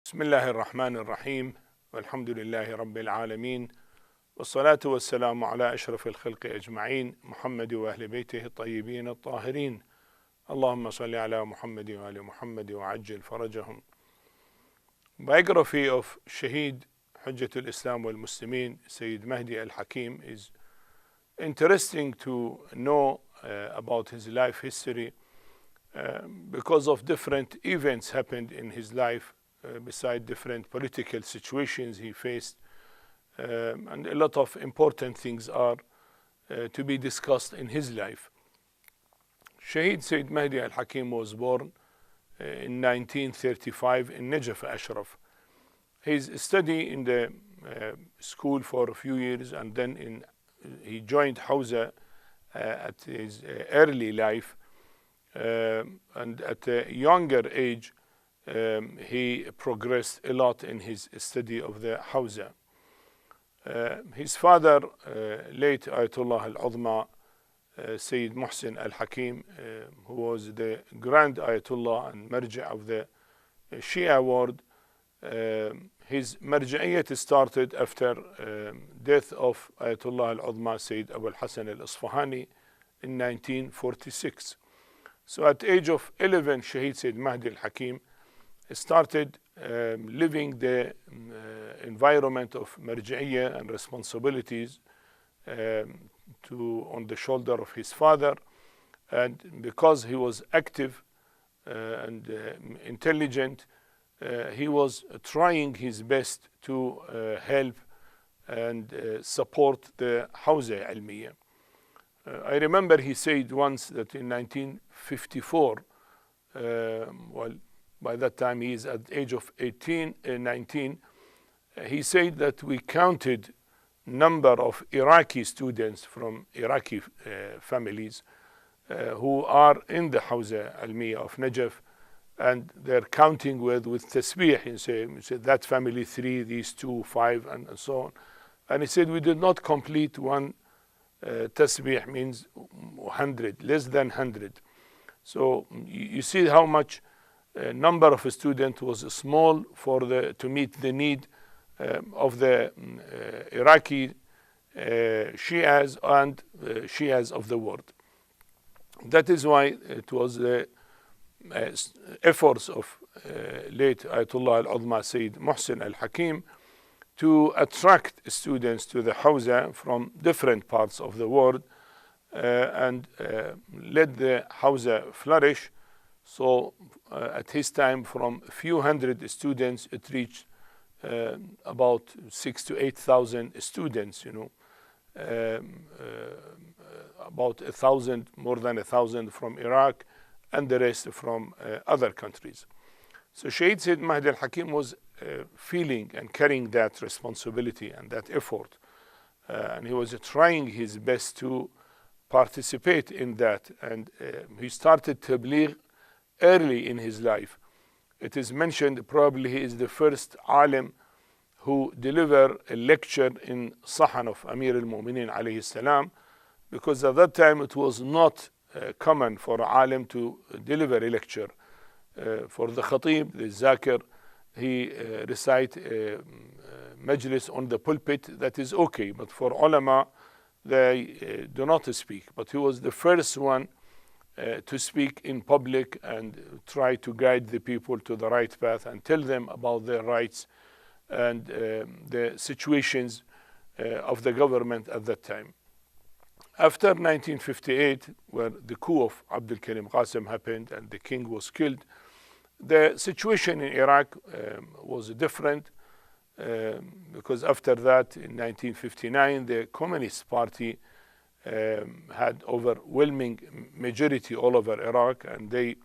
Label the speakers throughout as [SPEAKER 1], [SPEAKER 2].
[SPEAKER 1] بسم الله الرحمن الرحيم والحمد لله رب العالمين والصلاة والسلام على أشرف الخلق أجمعين محمد وأهل بيته الطيبين الطاهرين اللهم صل على محمد وآل محمد وعجل فرجهم. Biography of Shaheed, Hujjatul Islam wal Muslimin, Sayyid Mahdi Al-Hakeem is interesting to know about his life history because of different events happened in his life beside different political situations he faced, and a lot of important things are to be discussed in his life. Shaheed Sayyid Mahdi Al-Hakeem was born in 1935 in Najaf Ashraf. His study in the school for a few years, and then he joined Hawza at his early life, and at a younger age he progressed a lot in his study of the Hawza. His father, late Ayatullah Al-Uzma, Sayyid Mohsin Al-Hakim, who was the Grand Ayatullah and Marji'iyah of the Shia world, his Marji'iyah started after death of Ayatullah Al-Uzma Sayyid Abu Al-Hasan Al-Isfahani in 1946. So at the age of 11, Shaheed Sayyid Mahdi Al-Hakeem started living the environment of Marji'iyah and responsibilities on the shoulder of his father. And because he was active and intelligent, he was trying his best to help and support the Hawza Ilmiya. I remember he said once that in 1954, by that time he is at the age of 19, he said that we counted number of Iraqi students from Iraqi families who are in the Hawza Ilmiya of Najaf, and they're counting with tasbih. He said that family 3, these 2, 5, and so on. And he said we did not complete one tasbih, means 100, less than 100. So you see how much number of students was small to meet the need of the Iraqi Shias and Shias of the world. That is why it was the efforts of late Ayatullah Al-Uzma Sayyid Mohsin Al-Hakim to attract students to the Hawza from different parts of the world and let the Hawza flourish. So at his time, from a few hundred students, it reached about 6,000 to 8,000 students, about 1,000, more than 1,000 from Iraq, and the rest from other countries. So Shaheed Sayyid Mahdi Al-Hakeem was feeling and carrying that responsibility and that effort, and he was trying his best to participate in that, and he started tabligh early in his life. It is mentioned probably he is the first alim who delivered a lecture in Sahan of Amir al-Mu'minin alayhi salam, because at that time it was not common for an alim to deliver a lecture. For the khatib, the zakir, he recite a majlis on the pulpit, that is okay, but for ulama they do not speak. But he was the first one to speak in public and try to guide the people to the right path and tell them about their rights and the situations of the government at that time. After 1958, where the coup of Abdul Karim Qasim happened and the king was killed, the situation in Iraq was different, because after that, in 1959, the Communist Party had overwhelming majority all over Iraq, and they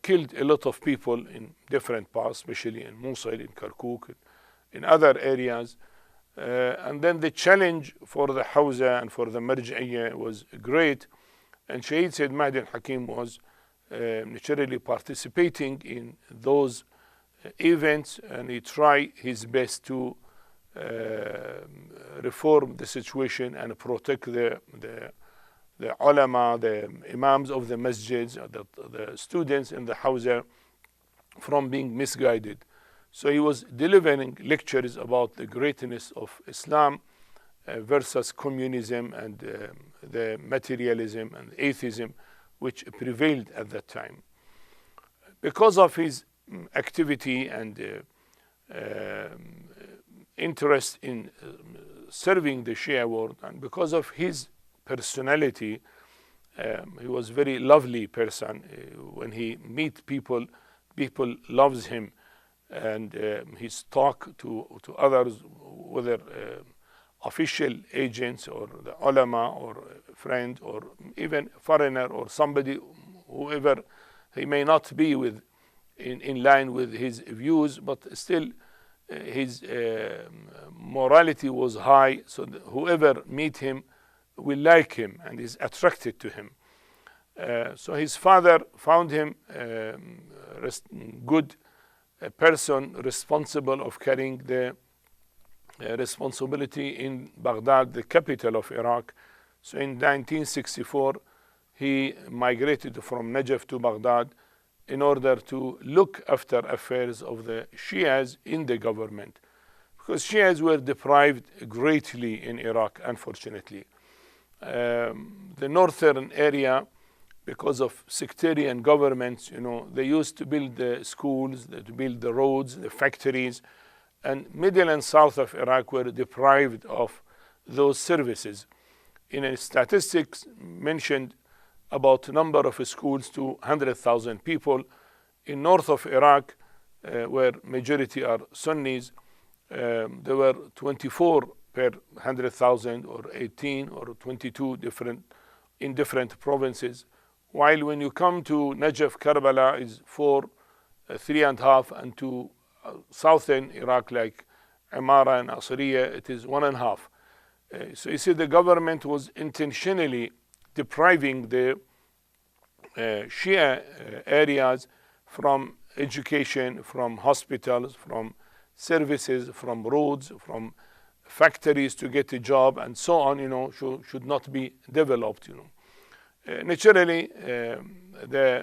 [SPEAKER 1] killed a lot of people in different parts, especially in Mosul, in Kirkuk, in other areas. And then the challenge for the Hawza and for the Marji'iyah was great, and Shaheed Sayyid Mahdi Al-Hakeem was naturally participating in those events, and he tried his best to reform the situation and protect the ulama, the imams of the masjids, the students in the Hawza from being misguided. So he was delivering lectures about the greatness of Islam versus communism and the materialism and atheism which prevailed at that time. Because of his activity and interest in serving the Shia world, and because of his personality, he was a very lovely person. When he meet people, people loves him, and his talk to others, whether official agents or the ulama or friend or even foreigner or somebody, whoever he may not be with in line with his views, but still his morality was high, so whoever meet him will like him and is attracted to him. So his father found him good person responsible of carrying the responsibility in Baghdad, the capital of Iraq. So in 1964, he migrated from Najaf to Baghdad in order to look after affairs of the Shias in the government, because Shias were deprived greatly in Iraq, unfortunately. The northern area, because of sectarian governments, they used to build the schools, to build the roads, the factories, and middle and south of Iraq were deprived of those services. In a statistics mentioned about number of schools to 100,000 people. In north of Iraq, where majority are Sunnis, there were 24 per 100,000 or 18 or 22 in different provinces. While when you come to Najaf, Karbala is 4, 3.5, and to southern Iraq like Amara and Asriya, it is 1.5. So you see the government was intentionally depriving the Shia areas from education, from hospitals, from services, from roads, from factories to get a job, and so on, should not be developed, Naturally,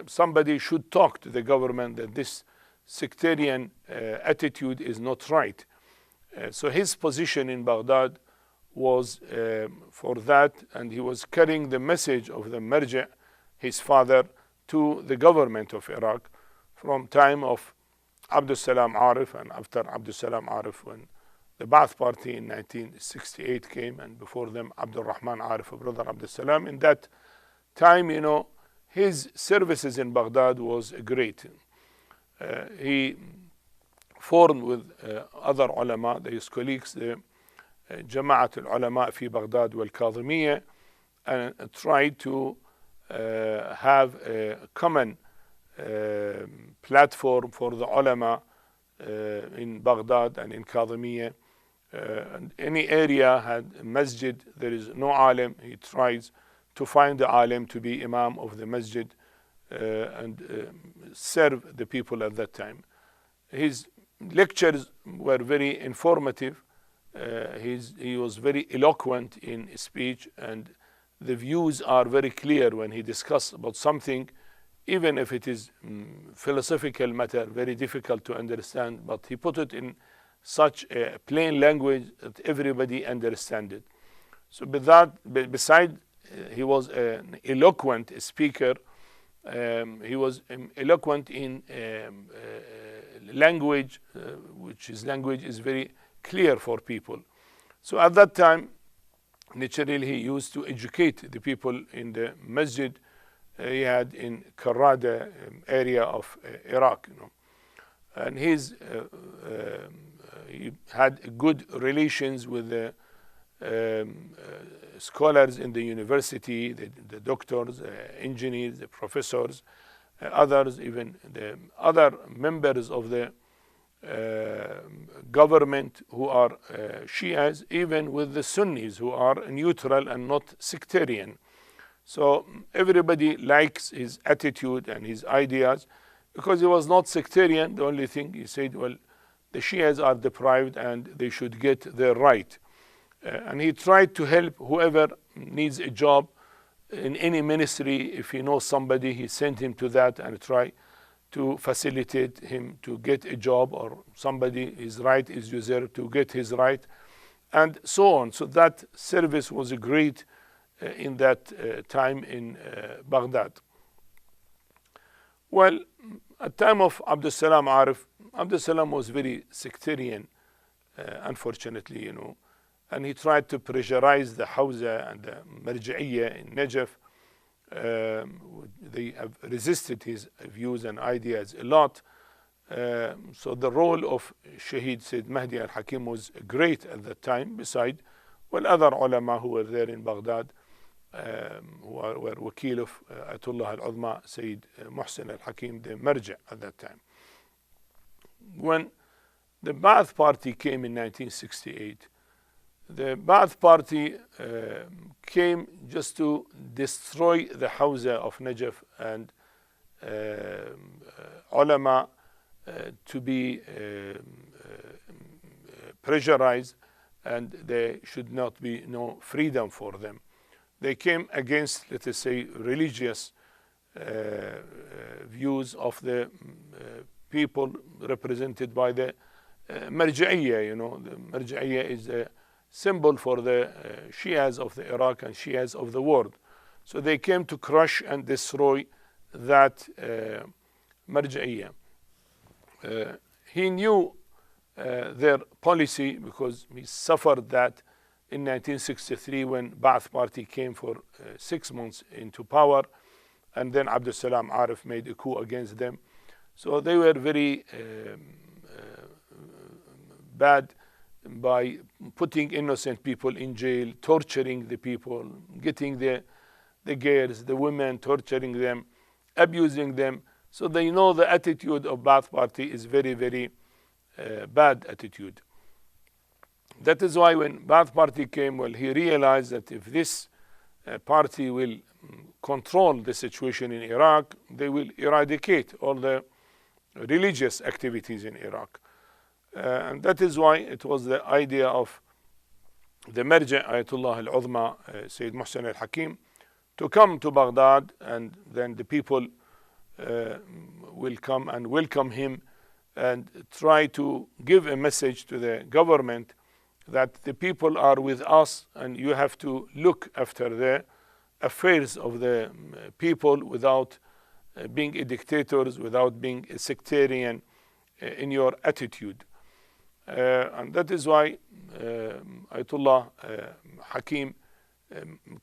[SPEAKER 1] somebody should talk to the government that this sectarian attitude is not right. So his position in Baghdad was for that, and he was carrying the message of the Marji', his father, to the government of Iraq from time of Abdul Salam Arif, and after Abdul Salam Arif, when the Ba'ath Party in 1968 came, and before them Abdul Rahman Arif, brother Abdul Salam. In that time, his services in Baghdad was great. He formed with other ulama, his colleagues, the Jama'at al-Ulama fi Baghdad wal-Kadhimiyya, and tried to have a common platform for the ulama in Baghdad and in Kadhimiyya. And any area had a masjid, there is no alim, he tries to find the alim to be imam of the masjid and serve the people at that time. His lectures were very informative. He was very eloquent in speech, and the views are very clear when he discusses about something, even if it is philosophical matter, very difficult to understand, but he put it in such a plain language that everybody understands it. So beside he was an eloquent speaker, he was eloquent in language, which his language is very clear for people. So at that time, naturally, he used to educate the people in the masjid he had in Karada area of Iraq, and he had good relations with the scholars in the university, the doctors, engineers, the professors, others, even the other members of the government who are Shias, even with the Sunnis who are neutral and not sectarian. So everybody likes his attitude and his ideas, because he was not sectarian. The only thing he said, well, the Shias are deprived and they should get their right. And he tried to help whoever needs a job in any ministry. If he knows somebody, he sent him to that and try to facilitate him to get a job, or somebody, his right is usurped, to get his right, and so on. So that service was great in that time in Baghdad. Well, at the time of Abdul Salam Arif, Abdul Salam was very sectarian, unfortunately, and he tried to pressurize the Hawza and the Marji'iyah in Najaf. They have resisted his views and ideas a lot. So the role of Shaheed Sayyid Mahdi Al-Hakim was great at that time, beside other ulama who were there in Baghdad, who were wakil of Ayatullah Al-Uzma Sayyid Mohsin Al-Hakim, the Marji' at that time. When the Ba'ath Party came in 1968, the Ba'ath Party came just to destroy the Hawza of Najaf and ulama to be pressurized, and there should not be no freedom for them. They came against, let us say, religious views of the people represented by the Marji'iyah. The Marji'iyah is a symbol for the Shias of the Iraq and Shias of the world. So they came to crush and destroy that Marji'iyah. He knew their policy because he suffered that in 1963 when Ba'ath Party came for 6 months into power, and then Abdul Salam Arif made a coup against them. So they were very bad by putting innocent people in jail, torturing the people, getting the girls, the women, torturing them, abusing them. So they know the attitude of Ba'ath Party is very, very bad attitude. That is why when Ba'ath Party came, he realized that if this party will control the situation in Iraq, they will eradicate all the religious activities in Iraq. And that is why it was the idea of the Marji' Ayatullah Al-Uzma Sayyid Mohsin Al-Hakim to come to Baghdad, and then the people will come and welcome him and try to give a message to the government that the people are with us and you have to look after the affairs of the people without being a dictators, without being a sectarian in your attitude. And that is why Ayatullah Hakim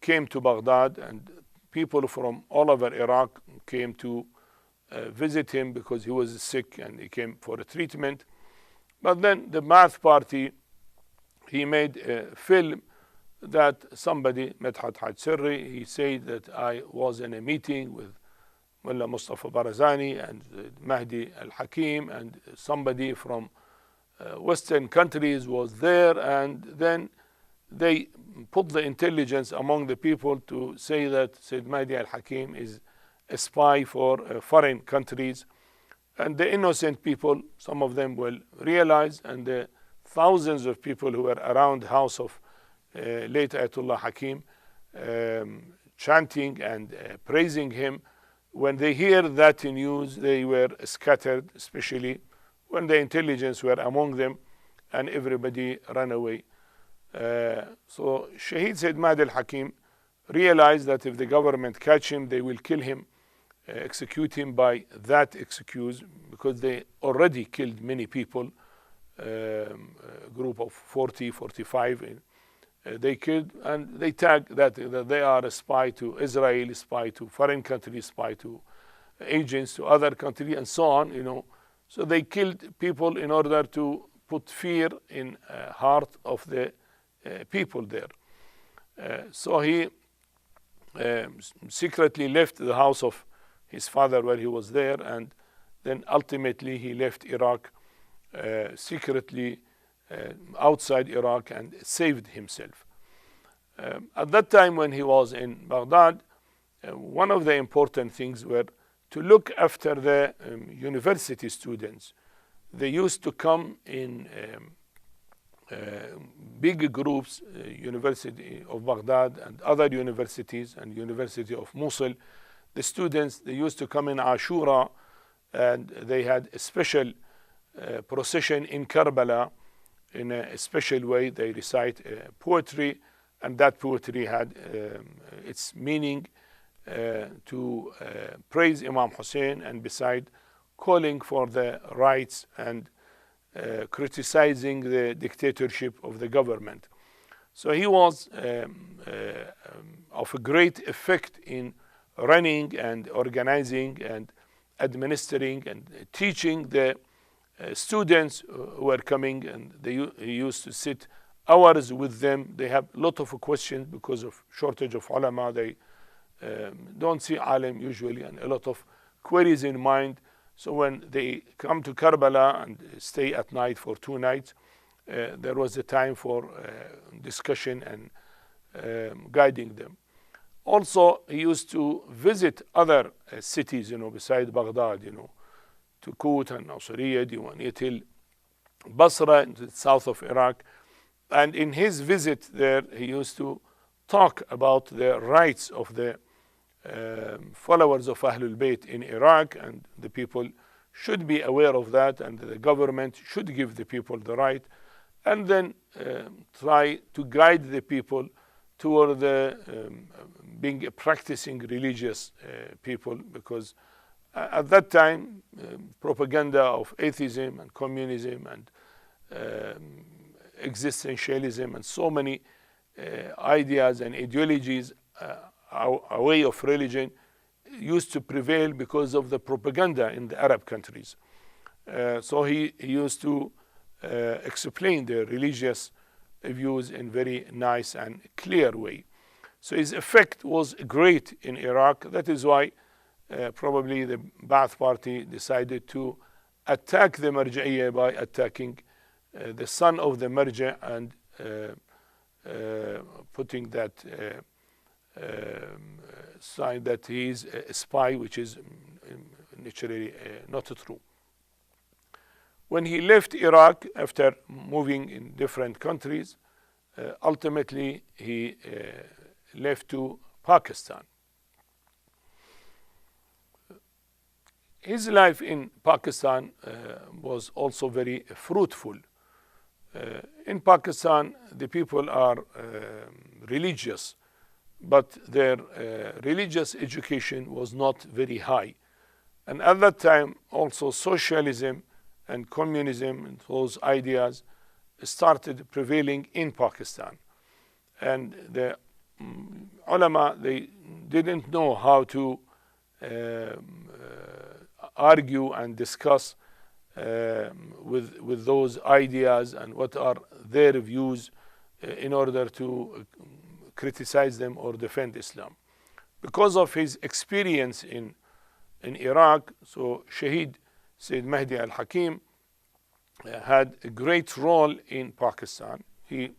[SPEAKER 1] came to Baghdad, and people from all over Iraq came to visit him because he was sick and he came for a treatment. But then the Ba'ath Party, he made a film that somebody, Medhat Haj Sirri, he said that I was in a meeting with Mullah Mustafa Barazani and Mahdi Al-Hakim, and somebody from Western countries was there, and then they put the intelligence among the people to say that Sayyid Mahdi Al-Hakim is a spy for foreign countries. And the innocent people, some of them will realize, and the thousands of people who were around the house of late Ayatollah Hakim chanting and praising him, when they hear that news, they were scattered, especially when the intelligence were among them, and everybody ran away. So Shaheed Sayyid Mahdi Al-Hakim realized that if the government catch him, they will kill him, execute him by that excuse, because they already killed many people, a group of 40, 45. They killed, and they tagged that they are a spy to Israel, spy to foreign countries, spy to agents to other countries, and so on, So they killed people in order to put fear in heart of the people there. So he secretly left the house of his father where he was there, and then ultimately he left Iraq secretly outside Iraq and saved himself. At that time when he was in Baghdad, one of the important things were to look after the university students. They used to come in big groups, University of Baghdad and other universities and University of Mosul. The students, they used to come in Ashura and they had a special procession in Karbala. In a special way, they recite poetry, and that poetry had its meaning to praise Imam Hussain, and beside calling for the rights and criticizing the dictatorship of the government. So he was of a great effect in running and organizing and administering and teaching the students who were coming, and he used to sit hours with them. They have a lot of questions because of shortage of ulama. They don't see alim usually, and a lot of queries in mind. So when they come to Karbala and stay at night for 2 nights, there was a time for discussion and guiding them. Also, he used to visit other cities, beside Baghdad, to Kut and Nasiriyah, Diwaniyah till Basra, in the south of Iraq. And in his visit there, he used to talk about the rights of the followers of Ahlul Bayt in Iraq, and the people should be aware of that, and the government should give the people the right, and then try to guide the people toward being a practicing religious people, because at that time propaganda of atheism and communism and existentialism and so many ideas and ideologies, a way of religion, used to prevail because of the propaganda in the Arab countries. So he used to explain the religious views in very nice and clear way. So his effect was great in Iraq. That is why probably the Ba'ath Party decided to attack the Marji'iyah by attacking the son of the Marji' and putting that sign that he is a spy, which is naturally not true. When he left Iraq after moving in different countries, ultimately he left to Pakistan. His life in Pakistan was also very fruitful. In Pakistan, the people are religious, but their religious education was not very high. And at that time, also socialism and communism and those ideas started prevailing in Pakistan. And the ulama, they didn't know how to argue and discuss with those ideas and what are their views in order to criticize them or defend Islam. Because of his experience in Iraq, so Shaheed Sayyid Mahdi Al-Hakeem had a great role in Pakistan. He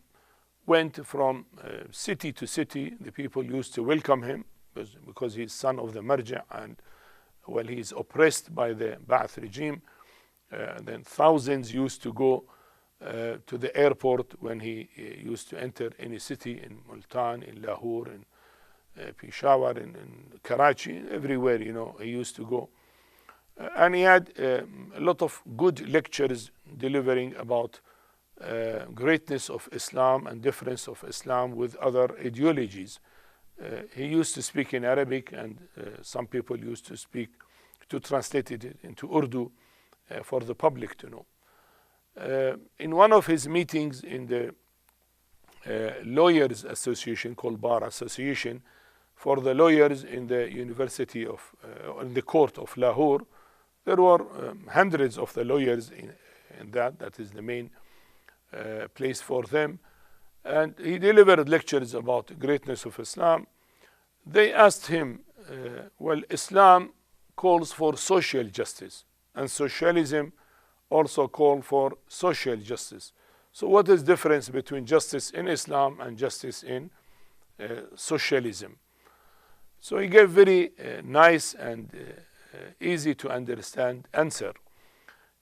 [SPEAKER 1] went from city to city. The people used to welcome him because he's son of the Marji', and well, he's oppressed by the Ba'ath regime. Then thousands used to go to the airport when he used to enter any city, in Multan, in Lahore, in Peshawar, in Karachi, everywhere, he used to go. And he had a lot of good lectures delivering about greatness of Islam and difference of Islam with other ideologies. He used to speak in Arabic, and some people used to translate it into Urdu for the public to know. In one of his meetings in the lawyers association called Bar Association for the lawyers in the University of in the court of Lahore, there were hundreds of the lawyers in that is the main place for them, and he delivered lectures about the greatness of Islam. They asked him, well, Islam calls for social justice, and socialism also call for social justice. So what is the difference between justice in Islam and justice in socialism? So he gave very nice and easy to understand answer.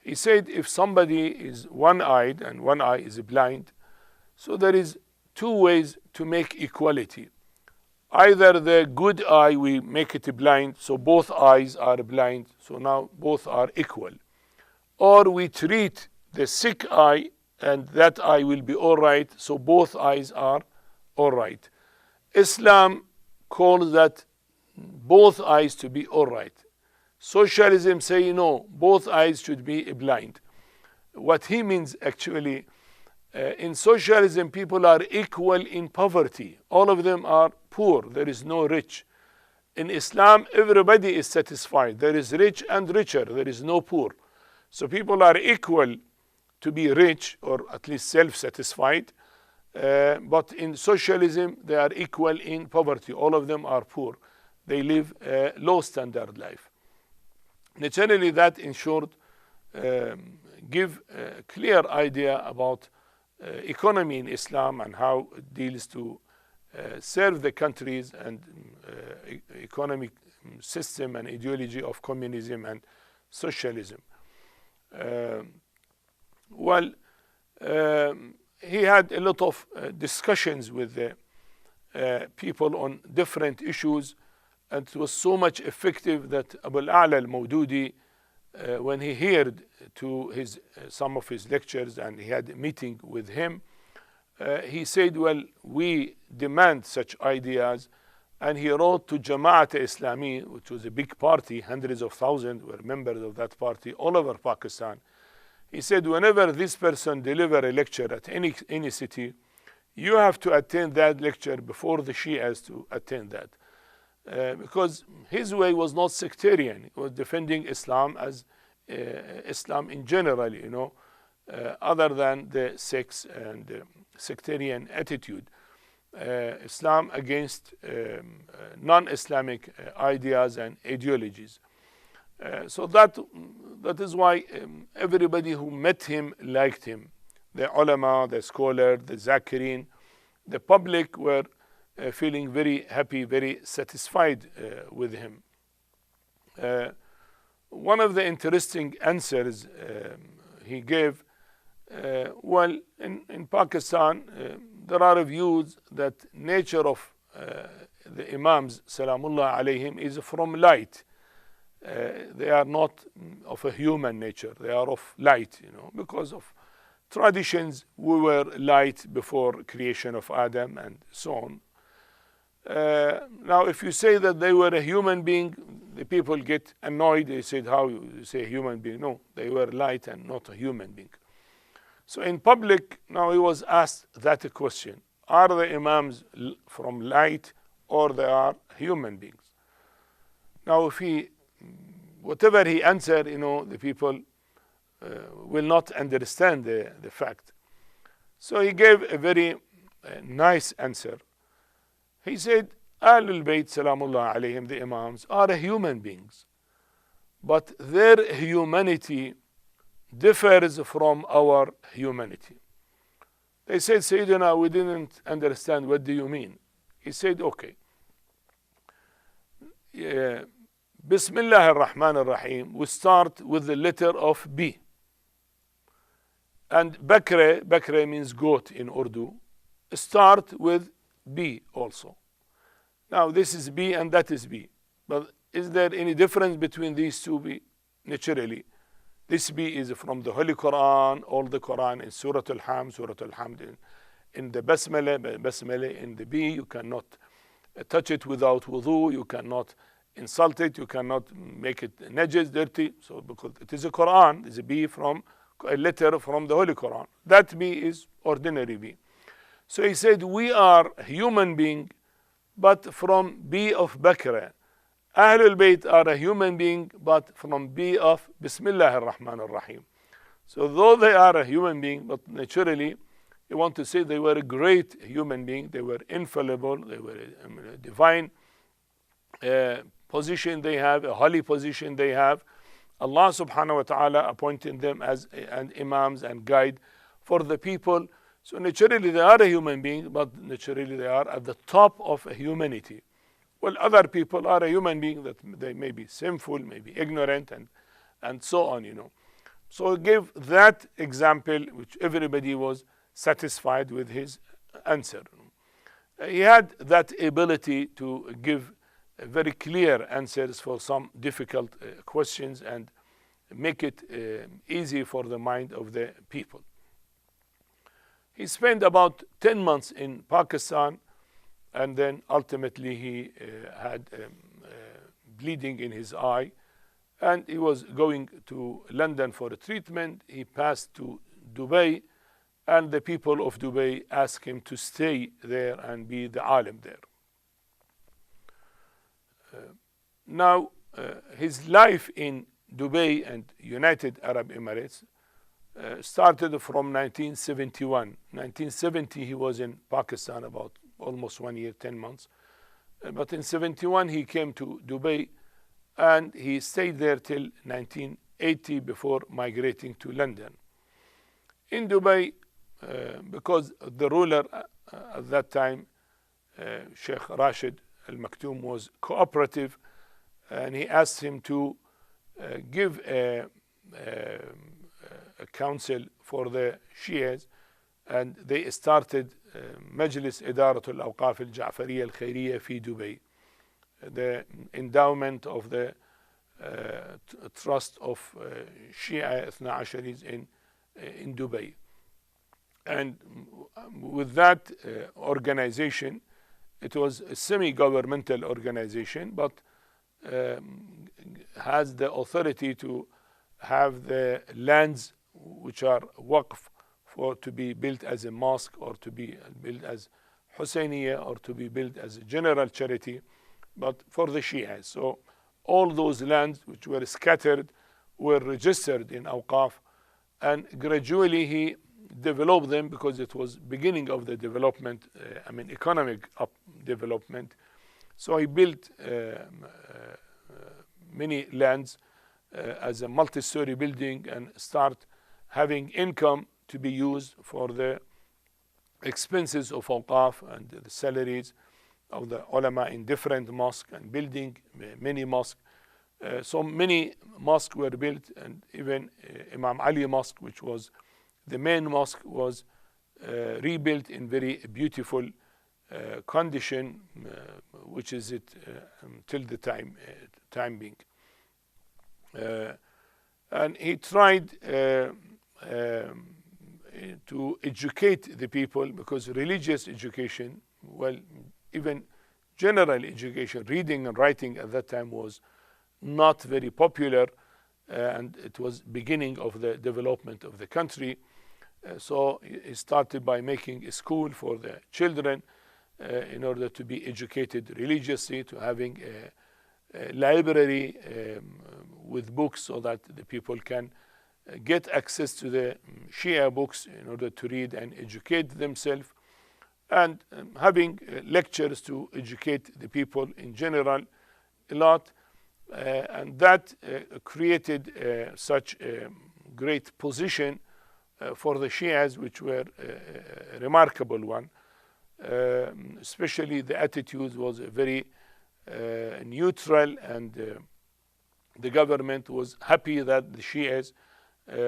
[SPEAKER 1] He said, if somebody is one-eyed and one eye is blind, so there is two ways to make equality. Either the good eye, we make it blind, so both eyes are blind, so now both are equal. Or we treat the sick eye and that eye will be all right, so both eyes are all right. Islam calls that both eyes to be all right. Socialism say no, both eyes should be blind. What he means actually, in socialism people are equal in poverty. All of them are poor, there is no rich. In Islam everybody is satisfied. There is rich and richer, there is no poor. So people are equal to be rich or at least self-satisfied. But in socialism they are equal in poverty. All of them are poor. They live a low standard life. Naturally that in short give a clear idea about economy in Islam and how it deals to serve the countries and economic system and ideology of communism and socialism. He had a lot of discussions with the people on different issues, and it was so much effective that Abu al-A'la al-Mawdudi, when he heard to some of his lectures and he had a meeting with him, he said, well, we demand such ideas. And he wrote to Jama'at Islami, which was a big party, hundreds of thousands were members of that party all over Pakistan. He said, whenever this person deliver a lecture at any city, you have to attend that lecture before the Shias to attend that. Because his way was not sectarian. He was defending Islam as Islam in general, other than the sects and sectarian attitude. Islam against non-Islamic ideas and ideologies. So that is why everybody who met him liked him. The ulama, the scholar, the zakirin, the public were feeling very happy, very satisfied with him. One of the interesting answers he gave, in Pakistan, there are views that nature of the Imams, Salamullah alayhim, is from light. They are not of a human nature, they are of light, because of traditions. We were light before creation of Adam and so on. Now if you say that they were a human being, the people get annoyed. They said, how you say human being? No, they were light and not a human being. So in public, now he was asked that question: are the Imams from light or they are human beings? Now if whatever he answered, the people will not understand the fact. So he gave a very nice answer. He said, Ahlul Bayt Salamullah alayhim, the Imams, are human beings, but their humanity differs from our humanity. They said, Sayyidina, we didn't understand, what do you mean? He said, okay. Bismillah ar-Rahman ar-Rahim, we start with the letter of B. And Bakre means goat in Urdu, start with B also. Now this is B and that is B. But is there any difference between these two B? Naturally. This B is from the Holy Quran, all the Quran in Surah Al-Hamd, in the Basmala in the B, you cannot touch it without wudu, you cannot insult it, you cannot make it najis, dirty. So because it is a Quran, it is a B from a letter from the Holy Quran. That B is ordinary B. So he said, we are human being, but from B of Bakr. Ahlul Bayt are a human being, but from B of Bismillah ar-Rahman ar-Rahim. So though they are a human being, but naturally, you want to say they were a great human being, they were infallible, they were a divine position they have, a holy position they have. Allah subhanahu wa ta'ala appointed them as imams and guide for the people. So naturally they are a human being, but naturally they are at the top of humanity. Well, other people are a human being that they may be sinful, may be ignorant, and so on, So he gave that example, which everybody was satisfied with his answer. He had that ability to give very clear answers for some difficult questions and make it easy for the mind of the people. He spent about 10 months in Pakistan, and then ultimately he had bleeding in his eye, and he was going to London for a treatment. He passed to Dubai, and the people of Dubai asked him to stay there and be the alim there. Now, his life in Dubai and United Arab Emirates started from 1971. 1970 he was in Pakistan about almost 1 year, 10 months. But in 71 he came to Dubai, and he stayed there till 1980 before migrating to London. In Dubai, because the ruler at that time, Sheikh Rashid Al-Maktoum, was cooperative, and he asked him to give a council for the Shias, and they started Majlis Idaratul Awqaf Al-Ja'fariyya Al-Khairiyya fi Dubai, the endowment of the trust of Shia Ithna Asharis in Dubai. And with that organization, it was a semi-governmental organization, but has the authority to have the lands which are waqf for to be built as a mosque, or to be built as Hussainiyah, or to be built as a general charity, but for the Shias. So all those lands which were scattered were registered in Awqaf, and gradually he developed them because it was beginning of the development, economic development. So he built many lands as a multi-story building, and start having income to be used for the expenses of Awqaf and the salaries of the ulama in different mosques, and building many mosques. So many mosques were built, and even Imam Ali Mosque, which was the main mosque, was rebuilt in very beautiful condition, which is it till the time being. And he tried to educate the people, because religious education, well, even general education, reading and writing at that time was not very popular, and it was beginning of the development of the country. So he started by making a school for the children in order to be educated religiously, to having a library with books, so that the people can get access to the Shia books in order to read and educate themselves, and having lectures to educate the people in general a lot. And that created such a great position for the Shias, which were a remarkable one. Especially the attitude was very neutral, and the government was happy that the Shias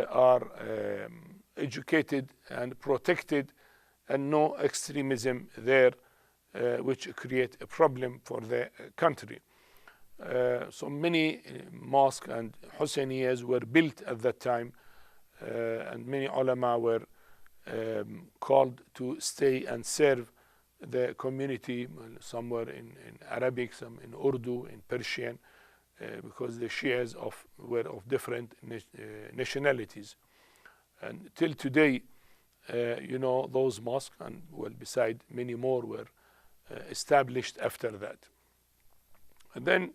[SPEAKER 1] are educated and protected, and no extremism there, which create a problem for the country. So many mosques and Hussainiyas were built at that time, and many ulama were called to stay and serve the community, somewhere in Arabic, some in Urdu, in Persian, because the Shias were of different nationalities. And till today, those mosques, and well, beside many more, were established after that. And then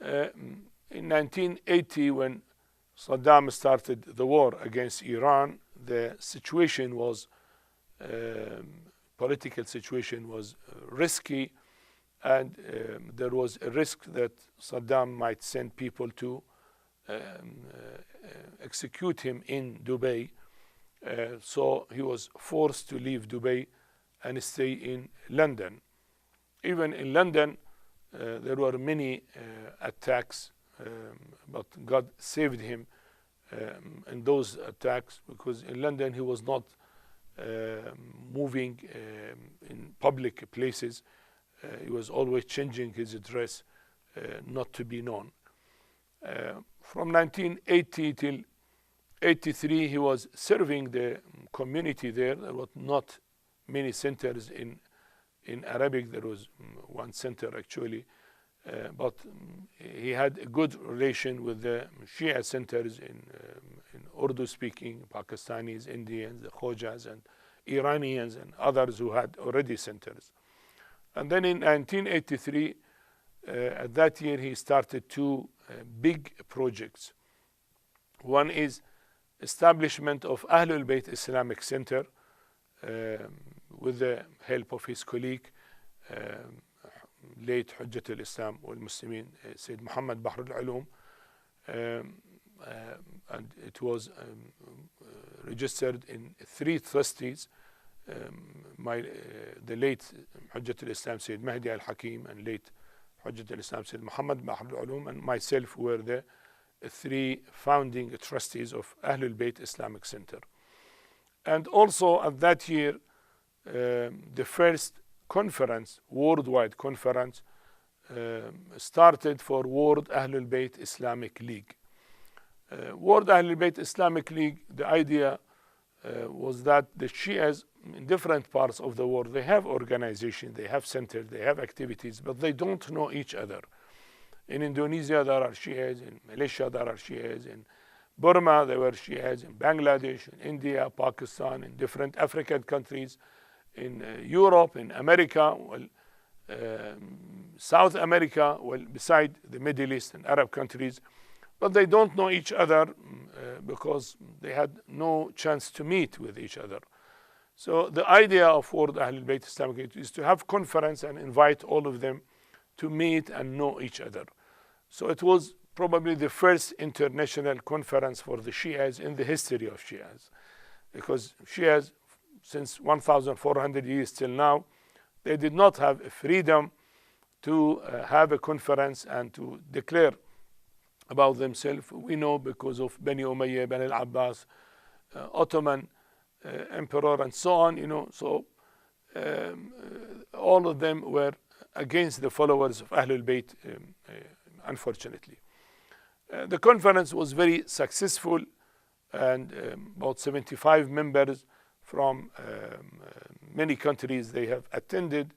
[SPEAKER 1] in 1980, when Saddam started the war against Iran, the situation was, political situation was risky, and there was a risk that Saddam might send people to execute him in Dubai. So he was forced to leave Dubai and stay in London. Even in London, there were many attacks, but God saved him in those attacks, because in London he was not moving in public places. He was always changing his dress not to be known. From 1980 till 83, he was serving the community there. There were not many centers in Arabic. There was one center actually, but he had a good relation with the Shia centers in Urdu-speaking Pakistanis, Indians, the Khojas, and Iranians, and others who had already centers. And then in 1983, at that year, he started two big projects. One is establishment of Ahlul Bayt Islamic Center with the help of his colleague, late Hujjat al-Islam wal-Muslimin, Sayyid Muhammad Bahr al-Ulum, and it was registered in 3 trustees, the late Hujjat al-Islam Sayyid Mahdi Al-Hakeem, and late Hujjat al-Islam Sayyid Muhammad Bahr al-Ulum, and myself were the 3 founding trustees of Ahlul Bayt Islamic Center. And also at that year, the first conference, worldwide conference, started for World Ahlul Bayt Islamic League. World Ahlul Bayt Islamic League, the idea was that the Shias in different parts of the world, they have organizations, they have centers, they have activities, but they don't know each other. In Indonesia, there are Shias. In Malaysia, there are Shias. In Burma, there were Shias. In Bangladesh, in India, Pakistan, in different African countries, in Europe, in America, South America, beside the Middle East and Arab countries. But they don't know each other because they had no chance to meet with each other. So the idea of World Ahlul Bayt Islamic League is to have conference and invite all of them to meet and know each other. So it was probably the first international conference for the Shias in the history of Shias, because Shias, since 1,400 years till now, they did not have a freedom to have a conference and to declare about themselves. We know because of Bani Umayyah, Bani al-Abbas, Ottoman emperor, and so on, so all of them were against the followers of Ahlul Bayt, unfortunately. The conference was very successful, and about 75 members from many countries they have attended.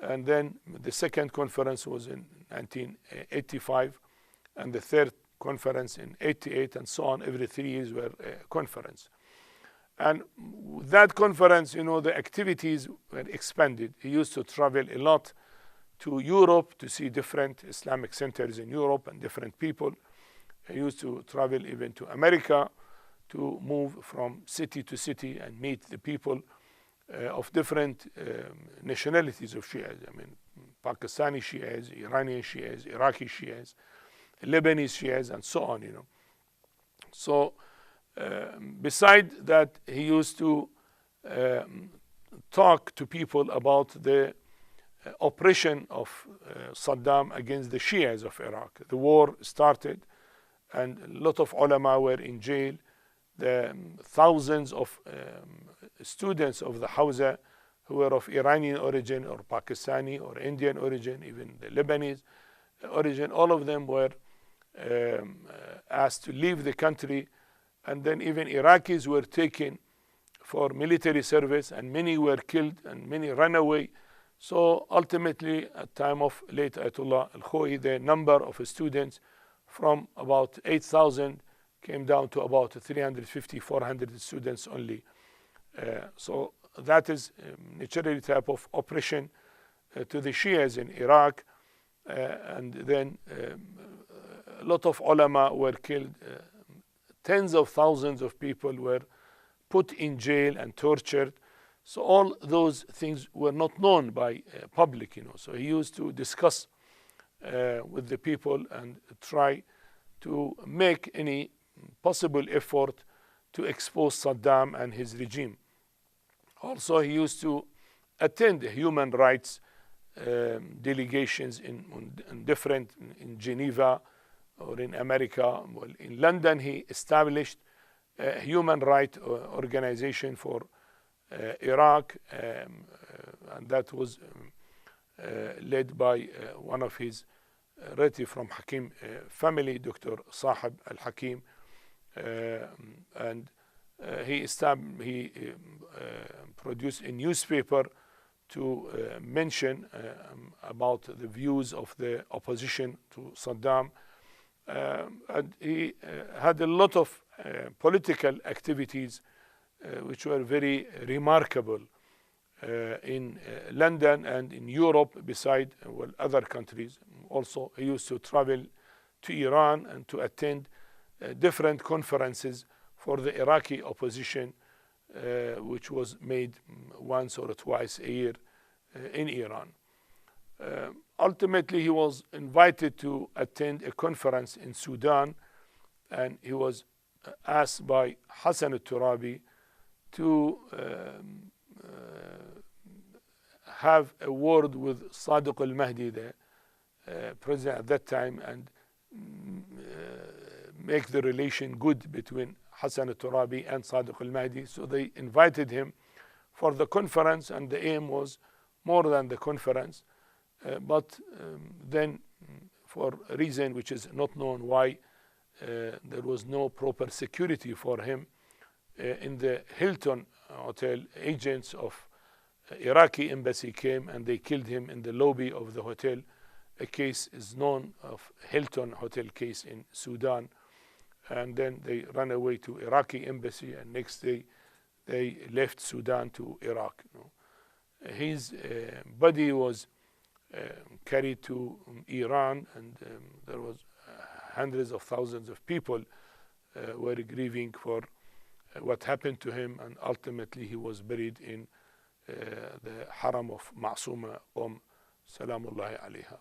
[SPEAKER 1] And then the second conference was in 1985, and the third conference in 88, and so on. Every 3 years were a conference. And that conference, the activities were expanded. He used to travel a lot to Europe to see different Islamic centers in Europe and different people. He used to travel even to America to move from city to city and meet the people of different nationalities of Shias. I mean, Pakistani Shias, Iranian Shias, Iraqi Shias, Lebanese Shias, and so on, So, beside that, he used to talk to people about the oppression of Saddam against the Shias of Iraq. The war started, and a lot of ulama were in jail. The thousands of students of the Hawza who were of Iranian origin or Pakistani or Indian origin, even the Lebanese origin, all of them were asked to leave the country. And then even Iraqis were taken for military service, and many were killed and many ran away. So ultimately, at the time of late Ayatullah Al-Khoi, the number of students from about 8,000 came down to about 350, 400 students only. So that is naturally type of oppression to the Shias in Iraq. And then a lot of ulama were killed. Tens of thousands of people were put in jail and tortured. So all those things were not known by public, So he used to discuss with the people and try to make any possible effort to expose Saddam and his regime. Also, he used to attend human rights delegations in Geneva or in America. Well, in London, he established a human rights organization for Iraq, and that was led by one of his relative from Hakim family, Dr. Sahib Al-Hakim, and he produced a newspaper to mention about the views of the opposition to Saddam, and he had a lot of political activities which were very remarkable in London and in Europe, beside other countries. Also, he used to travel to Iran and to attend different conferences for the Iraqi opposition, which was made once or twice a year in Iran. Ultimately, he was invited to attend a conference in Sudan, and he was asked by Hassan al-Turabi to have a word with Sadiq al-Mahdi, the president at that time, and make the relation good between Hassan al-Turabi and Sadiq al-Mahdi. So they invited him for the conference, and the aim was more than the conference. But then, for a reason which is not known why, there was no proper security for him. In the Hilton Hotel, agents of Iraqi embassy came and they killed him in the lobby of the hotel. A case is known of Hilton Hotel case in Sudan. And then they ran away to Iraqi embassy, and next day they left Sudan to Iraq. His body was carried to Iran, and there was hundreds of thousands of people were grieving for what happened to him, and ultimately he was buried in the Haram of Ma'suma Salamullahi alayha.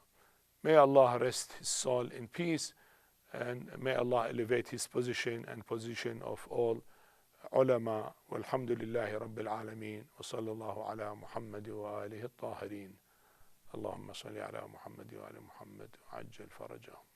[SPEAKER 1] May Allah rest his soul in peace, and may Allah elevate his position and position of all ulama. Walhamdulillahi Rabbil Alameen. Wa sallallahu ala Muhammad wa alihi at-tahirin. Allahumma salli ala Muhammad wa ala Muhammad wa ajjal farajahum.